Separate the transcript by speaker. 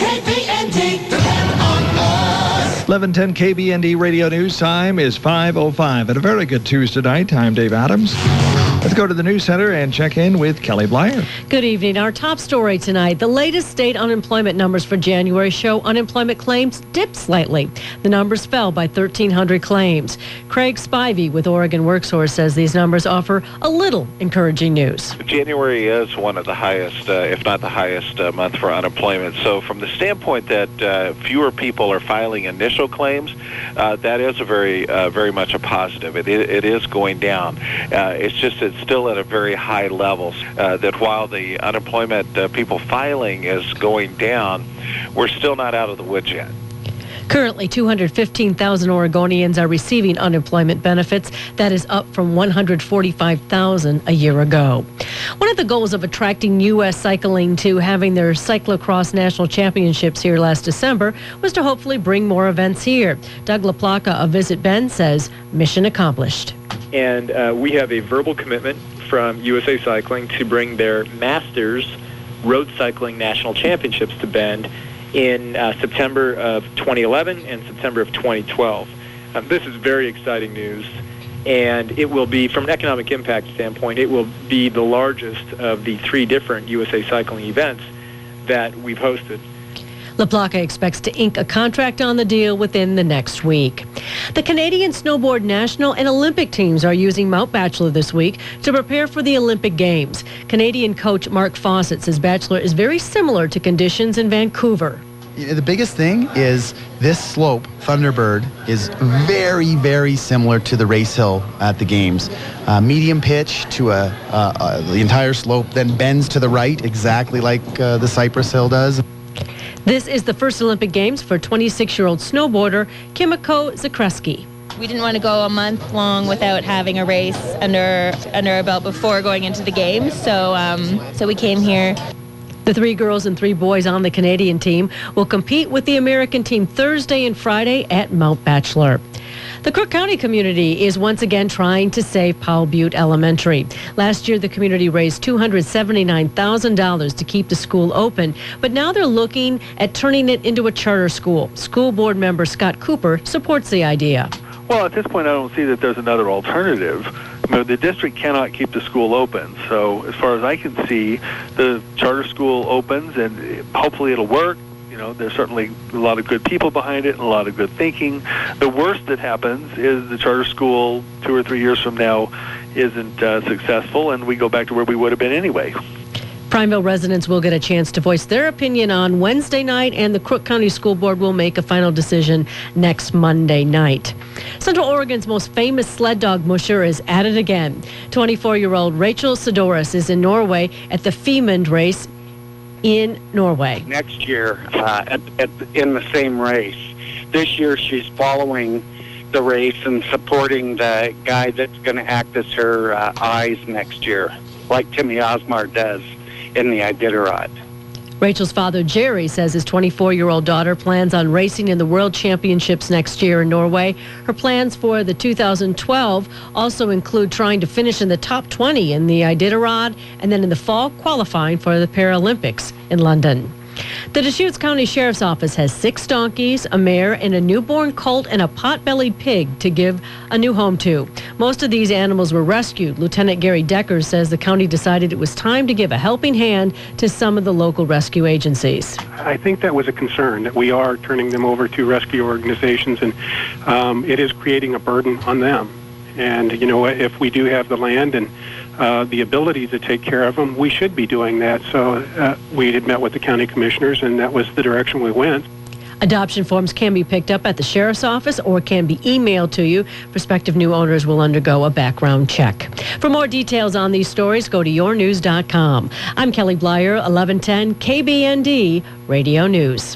Speaker 1: KBND, depend on us.
Speaker 2: 11:10 KBND Radio News. Time is 5:05. And a very good Tuesday night. I'm Dave Adams. Let's go to the news center and check in with Kelly Blyer.
Speaker 3: Good evening. Our top story tonight. The latest state unemployment numbers for January show unemployment claims dipped slightly. The numbers fell by 1,300 claims. Craig Spivey with Oregon WorkSource says these numbers offer a little encouraging news.
Speaker 4: January is one of the highest, if not the highest, month for unemployment. So from the standpoint that fewer people are filing initial claims, that is a very much a positive. It is going down. It's just it's still at a very high level. That while the unemployment people filing is going down, we're still not out of the woods yet.
Speaker 3: Currently, 215,000 Oregonians are receiving unemployment benefits. That is up from 145,000 a year ago. One of the goals of attracting U.S. cycling to having their cyclocross national championships here last December was to hopefully bring more events here. Doug LaPlaca of Visit Bend says, mission accomplished.
Speaker 5: And we have a verbal commitment from USA Cycling to bring their Masters Road Cycling National Championships to Bend in September of 2011 and September of 2012. This is very exciting news, and it will be, from an economic impact standpoint, it will be the largest of the three different USA Cycling events that we've hosted.
Speaker 3: LaPlaca expects to ink a contract on the deal within the next week. The Canadian snowboard national and Olympic teams are using Mount Bachelor this week to prepare for the Olympic Games. Canadian coach Mark Fawcett says Bachelor is very similar to conditions in Vancouver.
Speaker 6: The biggest thing is this slope, Thunderbird, is very, very similar to the race hill at the games. Medium pitch to the entire slope, then bends to the right, exactly like the Cypress Hill does.
Speaker 3: This is the first Olympic Games for 26-year-old snowboarder Kimiko Zakreski.
Speaker 7: We didn't want to go a month long without having a race under our belt before going into the games, so we came here.
Speaker 3: The 3 girls and 3 boys on the Canadian team will compete with the American team Thursday and Friday at Mount Bachelor. The Crook County community is once again trying to save Powell Butte Elementary. Last year, the community raised $279,000 to keep the school open, but now they're looking at turning it into a charter school. School board member Scott Cooper supports the idea.
Speaker 8: Well, at this point, I don't see that there's another alternative. The district cannot keep the school open. So as far as I can see, the charter school opens, and hopefully it'll work. There's certainly a lot of good people behind it and a lot of good thinking. The worst that happens is the charter school 2 or 3 years from now isn't successful, and we go back to where we would have been anyway.
Speaker 3: Prineville residents will get a chance to voice their opinion on Wednesday night, and the Crook County School Board will make a final decision next Monday night. Central Oregon's most famous sled dog musher is at it again. 24-year-old Rachel Sidoris is in Norway at the Femund race in Norway.
Speaker 9: Next year in the same race. This year she's following the race and supporting the guy that's going to act as her eyes next year, like Timmy Osmar does in the Iditarod.
Speaker 3: Rachel's father, Jerry, says his 24-year-old daughter plans on racing in the World Championships next year in Norway. Her plans for the 2012 also include trying to finish in the top 20 in the Iditarod and then in the fall qualifying for the Paralympics in London. The Deschutes County Sheriff's Office has 6 donkeys, a mare, and a newborn colt and a pot-bellied pig to give a new home to. Most of these animals were rescued. Lieutenant Gary Decker says the county decided it was time to give a helping hand to some of the local rescue agencies.
Speaker 10: I think that was a concern, that we are turning them over to rescue organizations, and it is creating a burden on them. And, if we do have the land and the ability to take care of them, we should be doing that. So we had met with the county commissioners, and that was the direction we went.
Speaker 3: Adoption forms can be picked up at the sheriff's office or can be emailed to you. Prospective new owners will undergo a background check. For more details on these stories, go to yournews.com. I'm Kelly Blyer, 1110 KBND Radio News.